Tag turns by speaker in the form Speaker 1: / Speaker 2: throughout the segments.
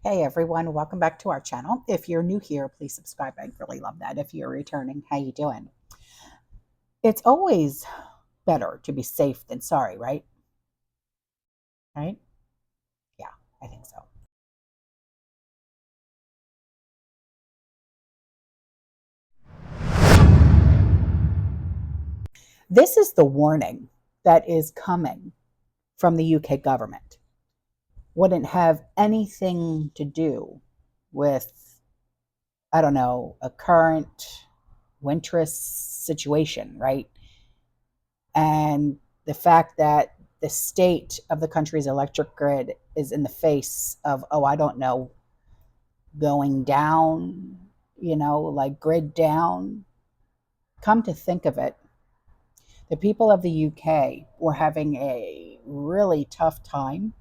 Speaker 1: Hey everyone, welcome back to our channel. If you're new here, please subscribe. I'd really love that. If you're returning, how you doing? It's always better to be safe than sorry, right? Right? Yeah, I think so. This is the warning that is coming from the UK government. Wouldn't have anything to do with, I don't know, a current winterous situation, right? And the fact that the state of the country's electric grid is in the face of, oh, I don't know, going down, like grid down. Come to think of it, the people of the UK were having a really tough time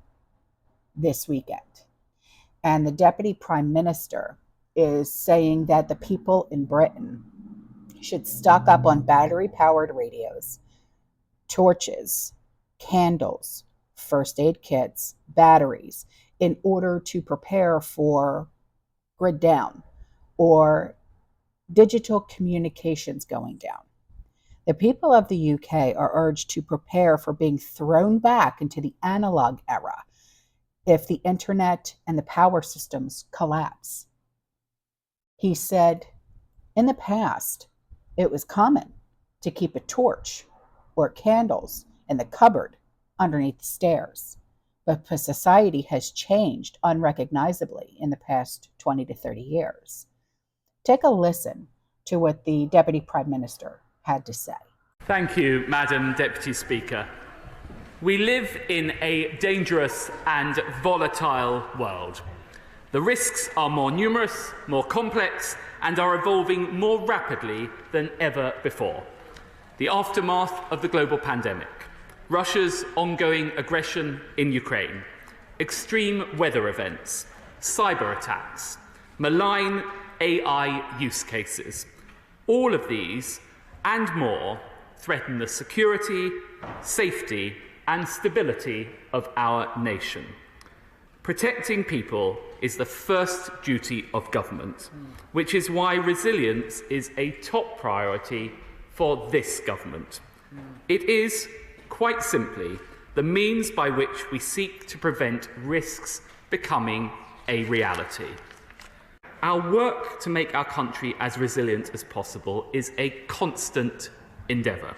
Speaker 1: this weekend. And the Deputy Prime Minister is saying that the people in Britain should stock up on battery powered radios, torches, candles, first aid kits, batteries, in order to prepare for grid down or digital communications going down. The people of the UK are urged to prepare for being thrown back into the analog era if the internet and the power systems collapse. He said, in the past, it was common to keep a torch or candles in the cupboard underneath the stairs, but society has changed unrecognizably in the past 20 to 30 years. Take a listen to what the Deputy Prime Minister had to say.
Speaker 2: Thank you, Madam Deputy Speaker. We live in a dangerous and volatile world. The risks are more numerous, more complex, and are evolving more rapidly than ever before. The aftermath of the global pandemic, Russia's ongoing aggression in Ukraine, extreme weather events, cyber attacks, malign AI use cases. All of these and more threaten the security, safety, and stability of our nation. Protecting people is the first duty of government, which is why resilience is a top priority for this government. It is, quite simply, the means by which we seek to prevent risks becoming a reality. Our work to make our country as resilient as possible is a constant endeavour.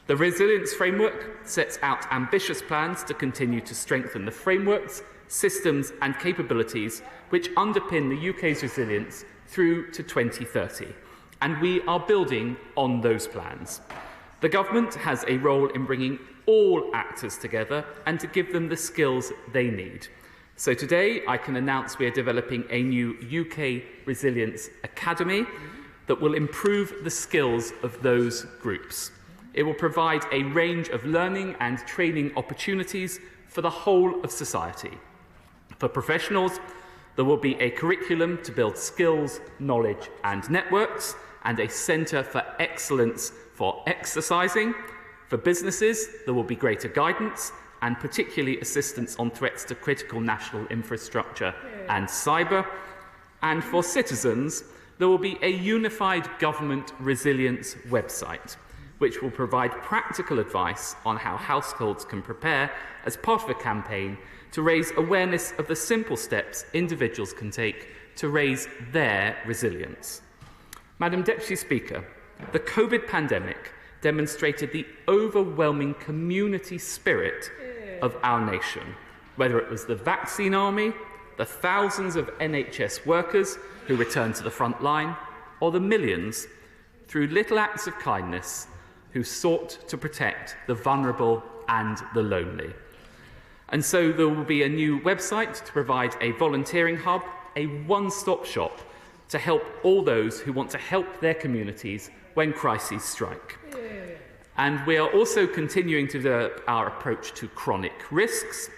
Speaker 2: The Resilience Framework sets out ambitious plans to continue to strengthen the frameworks, systems and capabilities which underpin the UK's resilience through to 2030, and we are building on those plans. The government has a role in bringing all actors together and to give them the skills they need. So today I can announce we are developing a new UK Resilience Academy that will improve the skills of those groups. It will provide a range of learning and training opportunities for the whole of society. For professionals, there will be a curriculum to build skills, knowledge and networks, and a centre for excellence for exercising. For businesses, there will be greater guidance and particularly assistance on threats to critical national infrastructure and cyber. And for citizens, there will be a unified government resilience website, which will provide practical advice on how households can prepare as part of a campaign to raise awareness of the simple steps individuals can take to raise their resilience. Madam Deputy Speaker, the COVID pandemic demonstrated the overwhelming community spirit of our nation, whether it was the vaccine army, the thousands of NHS workers who returned to the front line, or the millions, through little acts of kindness, who sought to protect the vulnerable and the lonely. And so there will be a new website to provide a volunteering hub, a one-stop shop to help all those who want to help their communities when crises strike. And we are also continuing to develop our approach to chronic risks.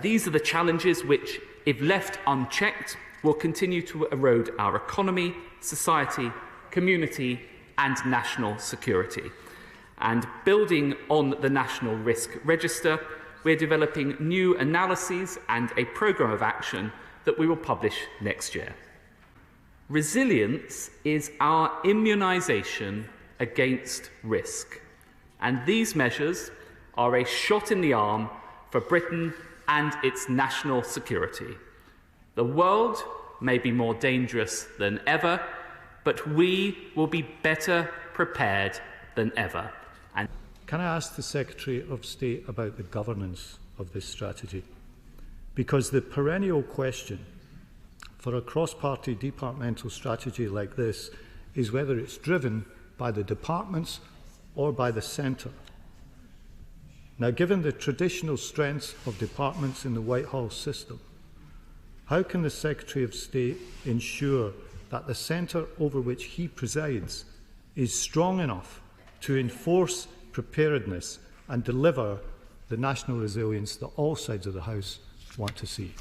Speaker 2: These are the challenges which, if left unchecked, will continue to erode our economy, society, community, and national security. And building on the National Risk Register, we're developing new analyses and a programme of action that we will publish next year. Resilience is our immunisation against risk, and these measures are a shot in the arm for Britain and its national security. The world may be more dangerous than ever, but we will be better prepared than ever. And
Speaker 3: can I ask the Secretary of State about the governance of this strategy? Because the perennial question for a cross-party departmental strategy like this is whether it's driven by the departments or by the centre. Now, given the traditional strengths of departments in the Whitehall system, how can the Secretary of State ensure that the centre over which he presides is strong enough to enforce preparedness and deliver the national resilience that all sides of the House want to see?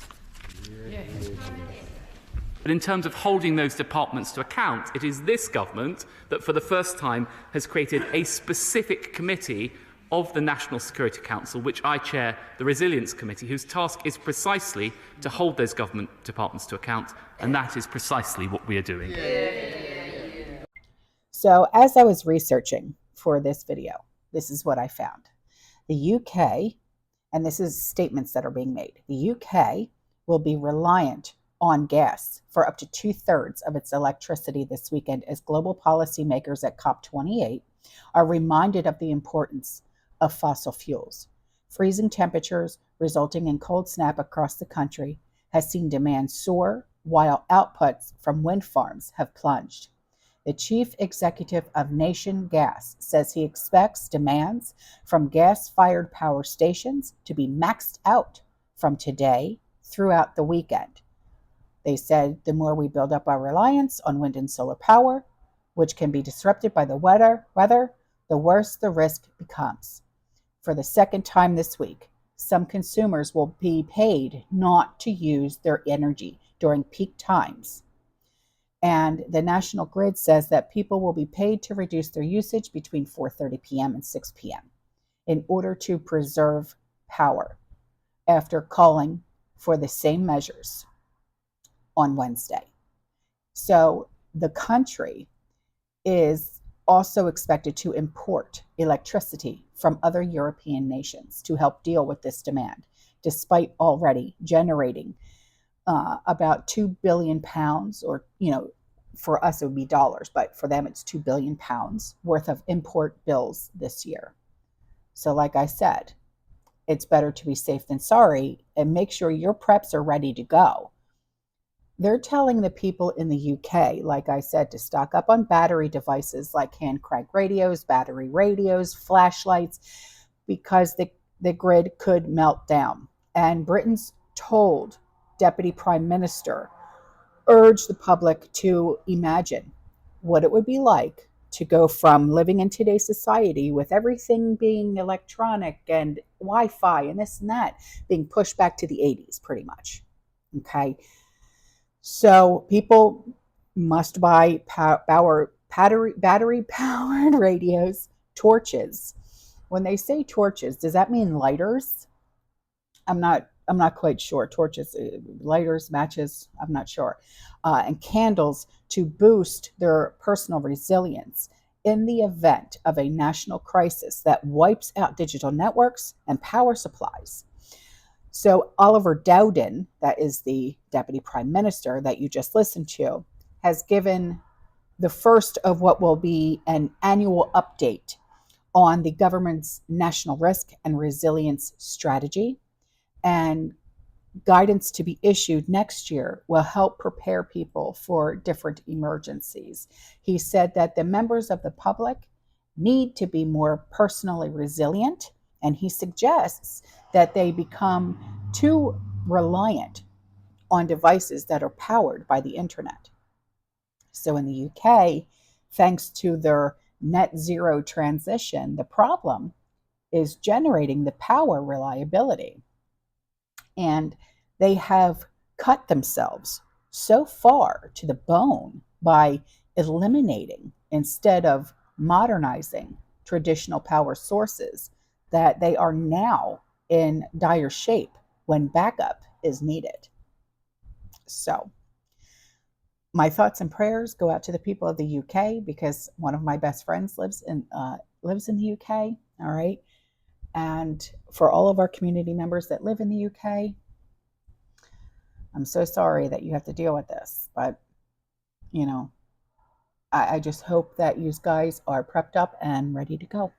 Speaker 2: But in terms of holding those departments to account, it is this government that for the first time has created a specific committee of the National Security Council, which I chair, the Resilience Committee, whose task is precisely to hold those government departments to account, and that is precisely what we are doing.
Speaker 1: So as I was researching for this video, this is what I found. The UK, and this is statements that are being made, the UK will be reliant on gas for up to 2/3 of its electricity this weekend as global policymakers at COP28 are reminded of the importance of fossil fuels. Freezing temperatures resulting in cold snap across the country has seen demand soar while outputs from wind farms have plunged. The chief executive of Nation Gas says he expects demands from gas-fired power stations to be maxed out from today throughout the weekend. They said the more we build up our reliance on wind and solar power, which can be disrupted by the weather, the worse the risk becomes. For the second time this week, some consumers will be paid not to use their energy during peak times. And the National Grid says that people will be paid to reduce their usage between 4:30 p.m. and 6 p.m. in order to preserve power, after calling for the same measures on Wednesday. So the country is also expected to import electricity from other European nations to help deal with this demand, despite already generating about 2 billion pounds, or, for us it would be dollars, but for them it's 2 billion pounds worth of import bills this year. So like I said, it's better to be safe than sorry, and make sure your preps are ready to go. They're telling the people in the UK, like I said, to stock up on battery devices like hand crank radios, battery radios, flashlights, because the grid could melt down. And Britain's told Deputy Prime Minister urged the public to imagine what it would be like to go from living in today's society with everything being electronic and Wi-Fi and this and that, being pushed back to the 80s pretty much. Okay. So people must buy battery-powered radios, torches. When they say torches, does that mean lighters? I'm not quite sure. Torches, lighters, matches, I'm not sure. And candles to boost their personal resilience in the event of a national crisis that wipes out digital networks and power supplies. So Oliver Dowden, that is the Deputy Prime Minister that you just listened to, has given the first of what will be an annual update on the government's national risk and resilience strategy, and guidance to be issued next year will help prepare people for different emergencies. He said that the members of the public need to be more personally resilient, and he suggests that they become too reliant on devices that are powered by the internet. So in the UK, thanks to their net zero transition, the problem is generating the power reliability. And they have cut themselves so far to the bone by eliminating instead of modernizing traditional power sources that they are now in dire shape when backup is needed. So my thoughts and prayers go out to the people of the UK, because one of my best friends lives in the UK. All right. And for all of our community members that live in the UK, I'm so sorry that you have to deal with this, but you know, I just hope that you guys are prepped up and ready to go.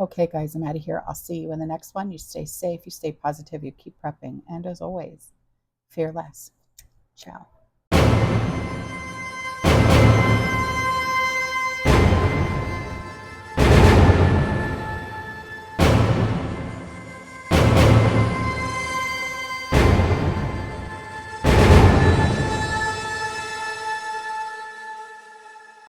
Speaker 1: Okay, guys, I'm out of here. I'll see you in the next one. You stay safe, you stay positive, you keep prepping, and as always, fear less. Ciao.